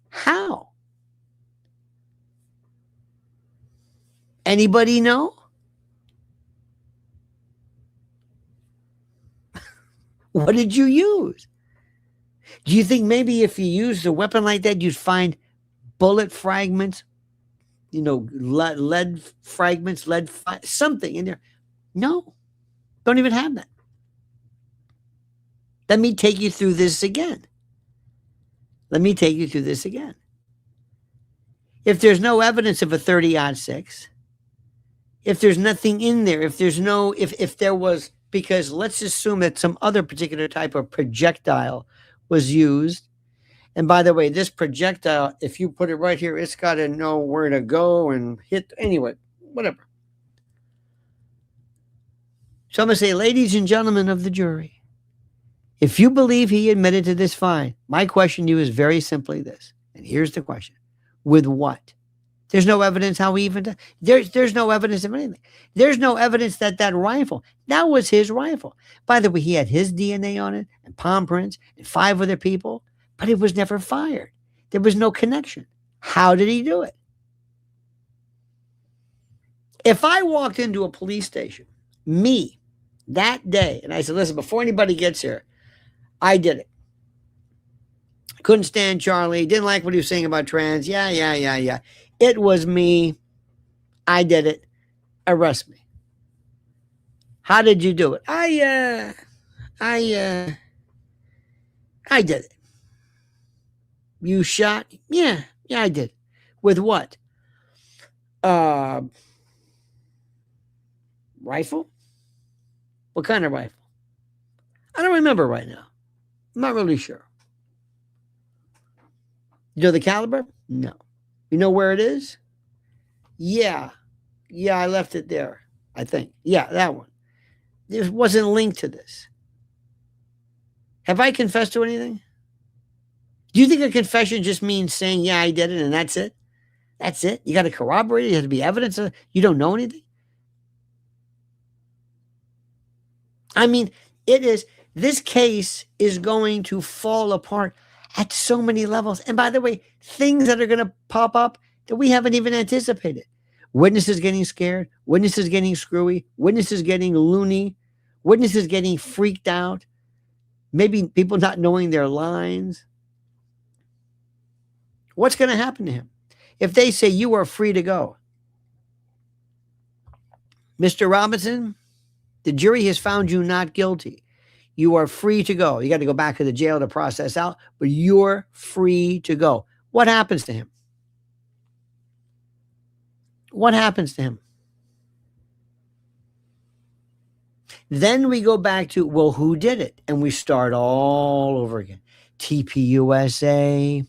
S1: How? Anybody know? What did you use? Do you think maybe if you used a weapon like that, you'd find bullet fragments, lead fragments, something in there? No, don't even have that. Let me take you through this again. If there's no evidence of a 30-06, if there's nothing in there, if there was, because let's assume that some other particular type of projectile was used. And by the way, this projectile, if you put it right here, it's got to know where to go and hit. Anyway, whatever. So I'm going to say, ladies and gentlemen of the jury, if you believe he admitted to this, fine. My question to you is very simply this. And here's the question. With what? There's no evidence how he even did. There's no evidence of anything. There's no evidence that rifle, that was his rifle. By the way, he had his DNA on it and palm prints and 5 other people, but it was never fired. There was no connection. How did he do it? If I walked into a police station, me, that day, and I said, listen, before anybody gets here, I did it. Couldn't stand Charlie. Didn't like what he was saying about trans. Yeah. It was me. I did it. Arrest me. How did you do it? I did it. You shot? Yeah, I did. With what? Rifle? What kind of rifle? I don't remember right now. I'm not really sure. You know the caliber? No. You know where it is? Yeah, I left it there, I think. Yeah, that one. It wasn't linked to this. Have I confessed to anything? Do you think a confession just means saying, yeah, I did it, and that's it? That's it? You got to corroborate it? You have to be evidence of it? You don't know anything? I mean, this case is going to fall apart at so many levels. And by the way, things that are going to pop up that we haven't even anticipated. Witnesses getting scared, witnesses getting screwy, witnesses getting loony, witnesses getting freaked out, maybe people not knowing their lines. What's going to happen to him? If they say you are free to go, Mr. Robinson, the jury has found you not guilty. You are free to go. You got to go back to the jail to process out, but you're free to go. What happens to him? What happens to him? Then we go back to, well, who did it? And we start all over again. TPUSA,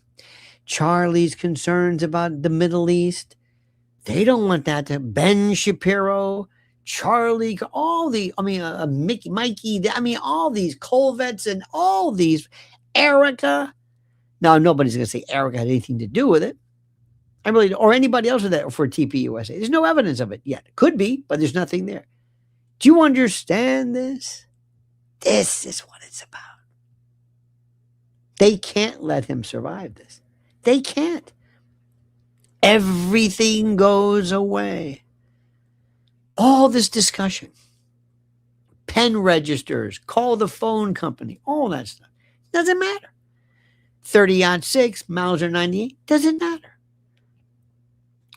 S1: Charlie's concerns about the Middle East. They don't want that to. Ben Shapiro, Charlie, Mickey, Mikey, all these Colvetts and all these, Erica. Now, nobody's going to say Erica had anything to do with it. Or anybody else with that for TPUSA. There's no evidence of it yet. Could be, but there's nothing there. Do you understand this? This is what it's about. They can't let him survive this. They can't. Everything goes away. All this discussion, pen registers, call the phone company, all that stuff. Doesn't matter. 30-06, Mauser 98, doesn't matter.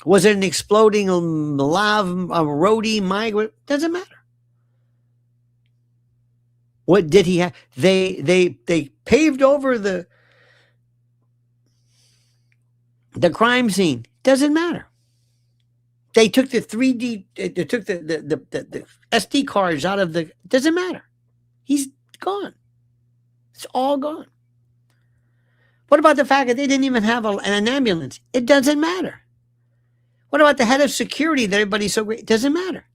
S1: Was it an exploding lav, a roadie, migrant? Doesn't matter. What did he have? They paved over the crime scene. Doesn't matter. They took the 3D, they took the SD cards out of the, doesn't matter. He's gone. It's all gone. What about the fact that they didn't even have an ambulance? It doesn't matter. What about the head of security that everybody's so great? It doesn't matter.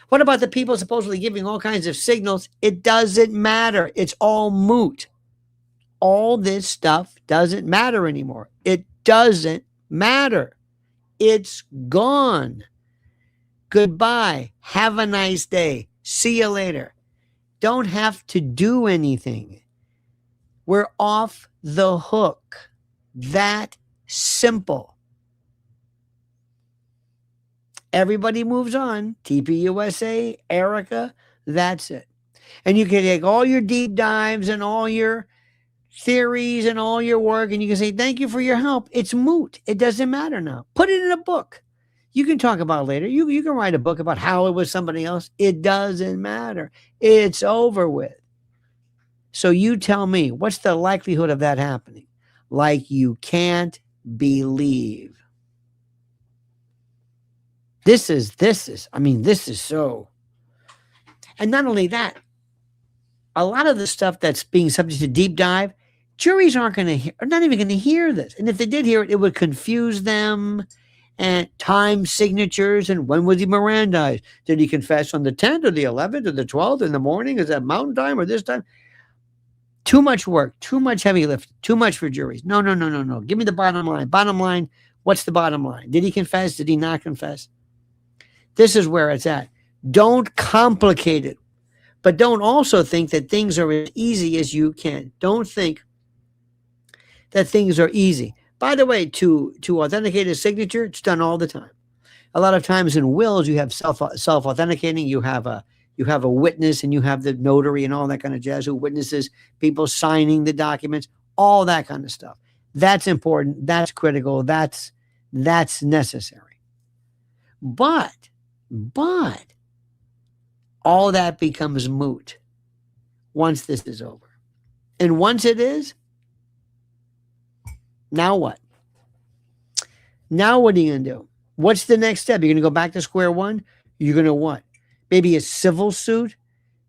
S1: What about the people supposedly giving all kinds of signals? It doesn't matter. It's all moot. All this stuff doesn't matter anymore. It doesn't matter. It's gone. Goodbye. Have a nice day. See you later. don't have to do anything. We're off the hook. That simple. Everybody moves on. TPUSA, Erica, that's it. And you can take all your deep dives and all your theories and all your work, and you can say, thank you for your help. It's moot. It doesn't matter now. Put it in a book. You can talk about it later. You can write a book about how it was somebody else. It doesn't matter. It's over with. So you tell me, what's the likelihood of that happening? Like you can't believe. This is so. And not only that, a lot of the stuff that's being subject to deep dive, juries aren't going to are not even going to hear this. And if they did hear it, it would confuse them. And time signatures, and when was he Mirandized? Did he confess on the 10th or the 11th or the 12th in the morning? Is that mountain time or this time? Too much work, too much heavy lift, too much for juries. No. Give me the bottom line. Bottom line, what's the bottom line? Did he confess? Did he not confess? This is where it's at. Don't complicate it, but don't also think that things are as easy as you can. Don't think that things are easy. By the way, to authenticate a signature, it's done all the time. A lot of times in wills, you have self authenticating. You have a witness, and you have the notary and all that kind of jazz who witnesses people signing the documents, all that kind of stuff. That's important. That's critical. That's necessary. But all that becomes moot once this is over. And once it is, now what? Now what are you going to do? What's the next step? You're going to go back to square one? You're going to what? Maybe a civil suit?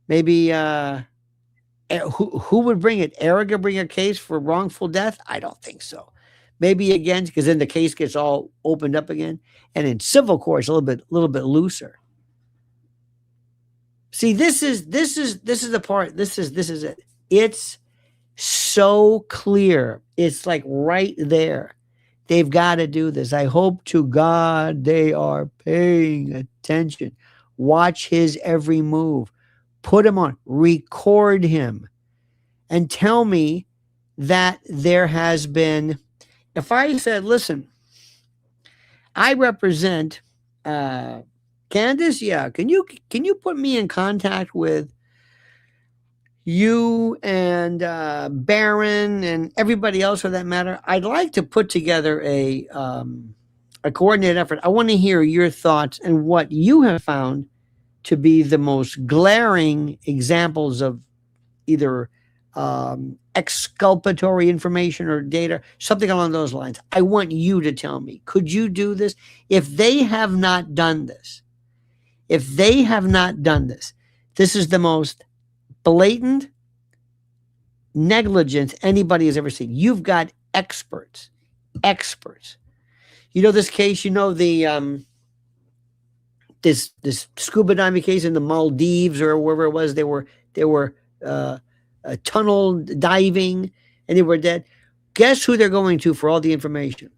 S1: Maybe who would bring it? Erica bring a case for wrongful death? I don't think so. Maybe again, because then the case gets all opened up again. And in civil courts, a little bit looser. See, this is the part. This is it. It's so clear. It's like right there. They've got to do this. I hope to God they are paying attention. Watch his every move. Put him on. Record him. And tell me that there has been, if I said, listen, I represent Candace, yeah. Can you put me in contact with you and Barron and everybody else for that matter? I'd like to put together a coordinated effort. I want to hear your thoughts and what you have found to be the most glaring examples of either exculpatory information or data, something along those lines. I want you to tell me, could you do this? If they have not done this, this is the most blatant negligence anybody has ever seen. You've got experts. You know this case, you know the this scuba diving case in the Maldives or wherever it was. They were tunnel diving and they were dead. Guess who they're going to for all the information?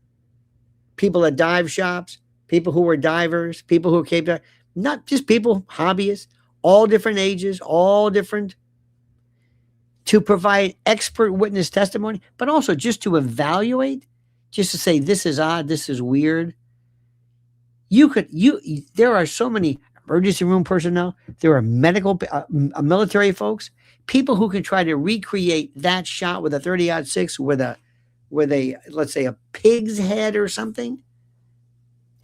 S1: People at dive shops, people who were divers, people who came to, not just people, hobbyists, all different ages, all different, to provide expert witness testimony, but also just to evaluate, just to say, this is odd, this is weird. There are so many emergency room personnel, there are military folks, people who can try to recreate that shot with a 30-06 with a, let's say, a pig's head or something.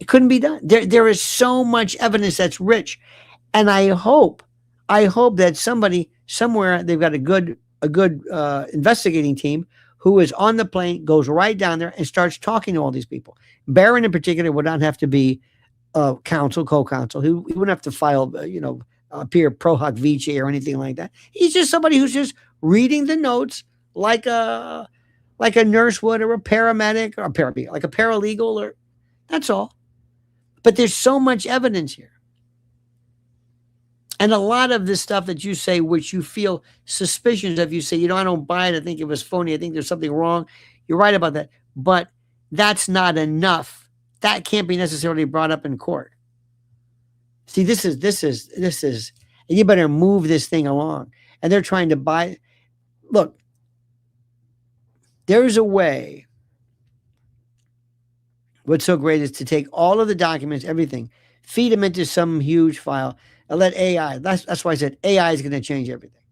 S1: It couldn't be done. There is so much evidence that's rich. And I hope that somebody somewhere, they've got a good investigating team who is on the plane, goes right down there and starts talking to all these people. Barron in particular would not have to be co-counsel. He wouldn't have to file, appear pro hoc vice or anything like that. He's just somebody who's just reading the notes like a nurse would, or a paramedic, or like a paralegal, or that's all. But there's so much evidence here. And a lot of this stuff that you say, which you feel suspicions of, you say, I don't buy it. I think it was phony. I think there's something wrong. You're right about that. But that's not enough. That can't be necessarily brought up in court. See, this is, and you better move this thing along. and they're trying to buy. Look, there's a way. What's so great is to take all of the documents, everything, feed them into some huge file, and let AI. That's why I said AI is going to change everything.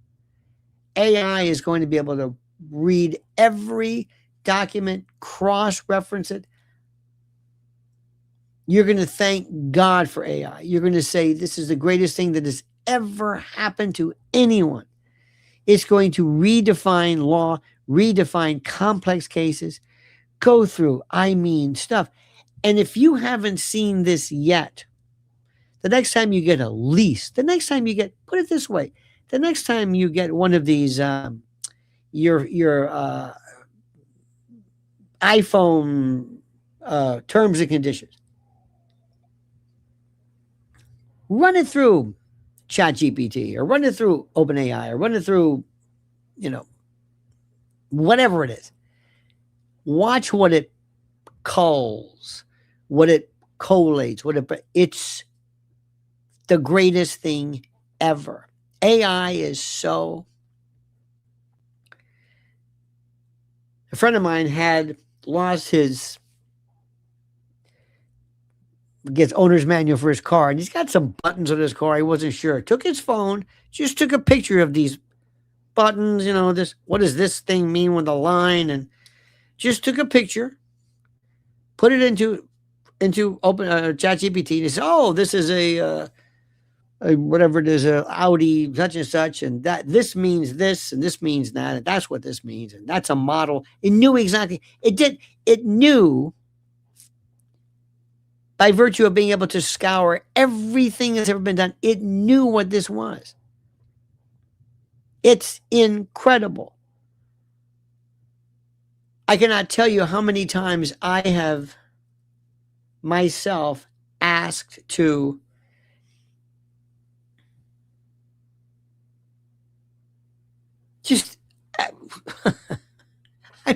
S1: AI is going to be able to read every document, cross-reference it. You're going to thank God for AI. You're going to say, this is the greatest thing that has ever happened to anyone. It's going to redefine law, redefine complex cases, go through, stuff. And if you haven't seen this yet, the next time you get a lease, the next time you get, put it this way, the next time you get one of these, your iPhone terms and conditions, run it through ChatGPT or run it through OpenAI or run it through, whatever it is. Watch what it culls, what it collates, it's the greatest thing ever. AI is so. A friend of mine had lost his owner's manual for his car, and he's got some buttons on his car. He wasn't sure. Took his phone, just took a picture of these buttons. This. What does this thing mean with the line? And just took a picture, put it into open ChatGPT, and he said, "Oh, this is a whatever it is, a Audi such and such, and that this means this, and this means that, and that's what this means, and that's a model." It knew exactly. It knew by virtue of being able to scour everything that's ever been done. It knew what this was. It's incredible. I cannot tell you how many times I have myself asked to just, I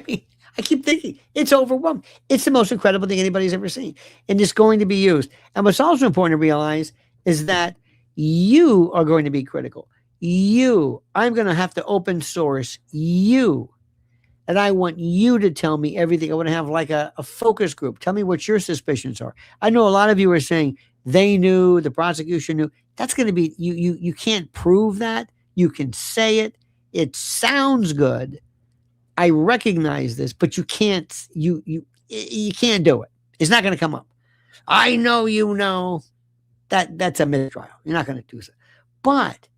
S1: keep thinking it's overwhelmed. It's the most incredible thing anybody's ever seen. And it's going to be used. And what's also important to realize is that you are going to be critical. I'm going to have to open source you. And I want you to tell me everything. I want to have like a focus group. Tell me what your suspicions are. I know a lot of you are saying they knew, the prosecution knew. That's going to be, you can't prove that. You can say it. It sounds good. I recognize this, but you can't do it. It's not going to come up. I know that's a mistrial. You're not going to do so. But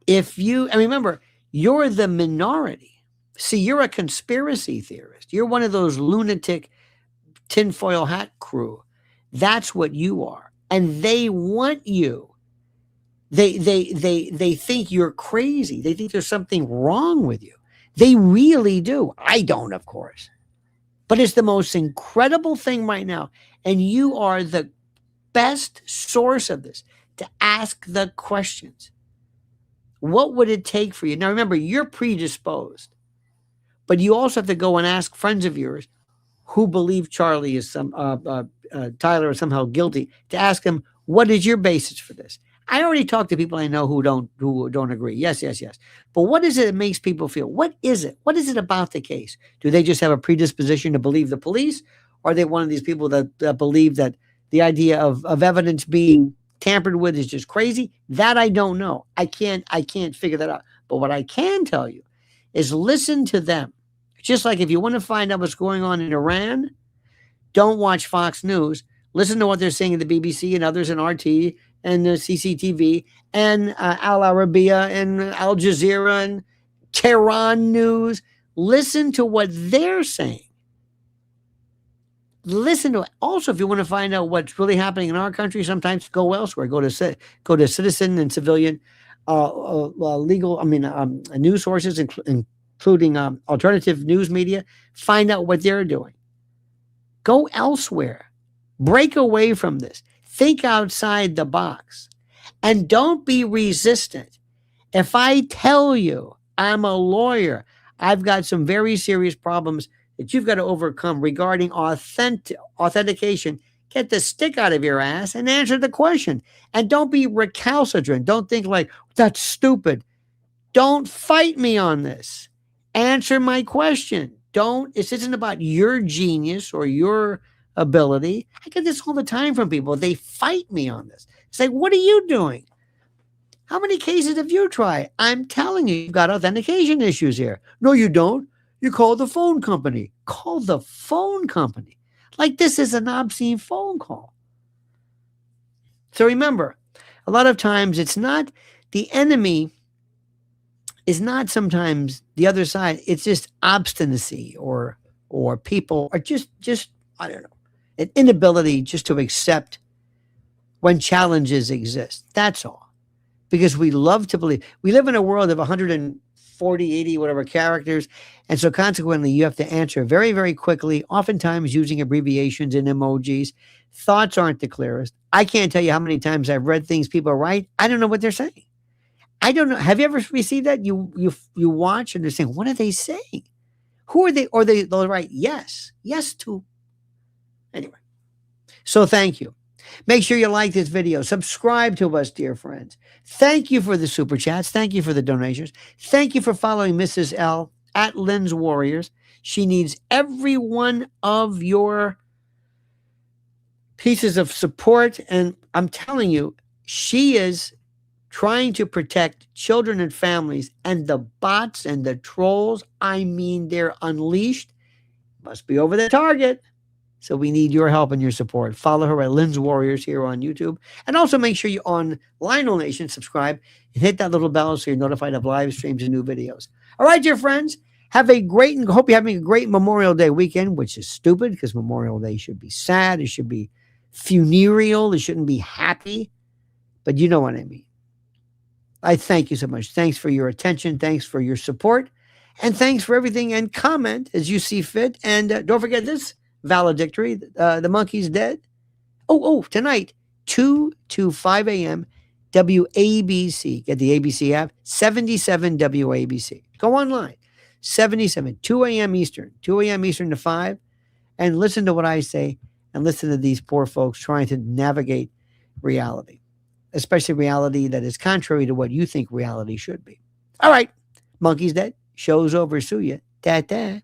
S1: and remember, you're the minority. See, you're a conspiracy theorist. You're one of those lunatic tinfoil hat crew. That's what you are. And they want you. They think you're crazy. They think there's something wrong with you. They really do. I don't, of course. But it's the most incredible thing right now. And you are the best source of this, to ask the questions. What would it take for you? Now, remember, you're predisposed. But you also have to go and ask friends of yours who believe Tyler is somehow guilty, to ask them, what is your basis for this? I already talked to people I know who don't agree. Yes. But what is it that makes people feel? What is it? What is it about the case? Do they just have a predisposition to believe the police? Or are they one of these people that believe that the idea of evidence being tampered with is just crazy? That I don't know. I can't figure that out. But what I can tell you is listen to them. Just like if you want to find out what's going on in Iran, don't watch Fox News. Listen to what they're saying in the BBC and others in RT and the CCTV and Al Arabiya and Al Jazeera and Tehran News. Listen to what they're saying. Listen to it. Also, if you want to find out what's really happening in our country, sometimes go elsewhere. Go to citizen and civilian news sources, including alternative news media. Find out what they're doing. Go elsewhere. Break away from this. Think outside the box. And don't be resistant. If I tell you I'm a lawyer, I've got some very serious problems that you've got to overcome regarding authentication, get the stick out of your ass and answer the question. And don't be recalcitrant. Don't think like, that's stupid. Don't fight me on this. Answer my question. This isn't about your genius or your ability. I get this all the time from people. They fight me on this. It's like, what are you doing? How many cases have you tried? I'm telling you, you've got authentication issues here. No, you don't. You call the phone company. Call the phone company. Like this is an obscene phone call. So remember, a lot of times it's not the enemy is not sometimes the other side. It's just obstinacy or people are just I don't know, an inability just to accept when challenges exist. That's all. Because we love to believe. We live in a world of 140, 80, whatever characters. And so consequently, you have to answer very, very quickly, oftentimes using abbreviations and emojis. Thoughts aren't the clearest. I can't tell you how many times I've read things people write. I don't know what they're saying. I don't know. Have you ever received that? You watch and they're saying, what are they saying? Who are they? Or they'll write yes to. Anyway. So thank you. Make sure you like this video. Subscribe to us, dear friends. Thank you for the super chats. Thank you for the donations. Thank you for following Mrs. L at Lynn's Warriors. She needs every one of your pieces of support. And I'm telling you, she is trying to protect children and families, and the bots and the trolls, I mean, they're unleashed. Must be over the target. So we need your help and your support. Follow her at Lynn's Warriors here on YouTube. And also make sure you on Lionel Nation subscribe and hit that little bell so you're notified of live streams and new videos. All right, dear friends, have a great and hope you're having a great Memorial Day weekend, which is stupid because Memorial Day should be sad. It should be funereal. It shouldn't be happy. But you know what I mean. I thank you so much. Thanks for your attention. Thanks for your support. And thanks for everything. And comment as you see fit. And don't forget this. Valedictory, the monkey's dead. Tonight, 2 to 5 a.m., WABC. Get the ABC app, 77 WABC. Go online, 77, 2 a.m. Eastern, 2 a.m. Eastern to 5, and listen to what I say and listen to these poor folks trying to navigate reality, especially reality that is contrary to what you think reality should be. All right, monkey's dead. Show's over. Sue ya. Ta-ta.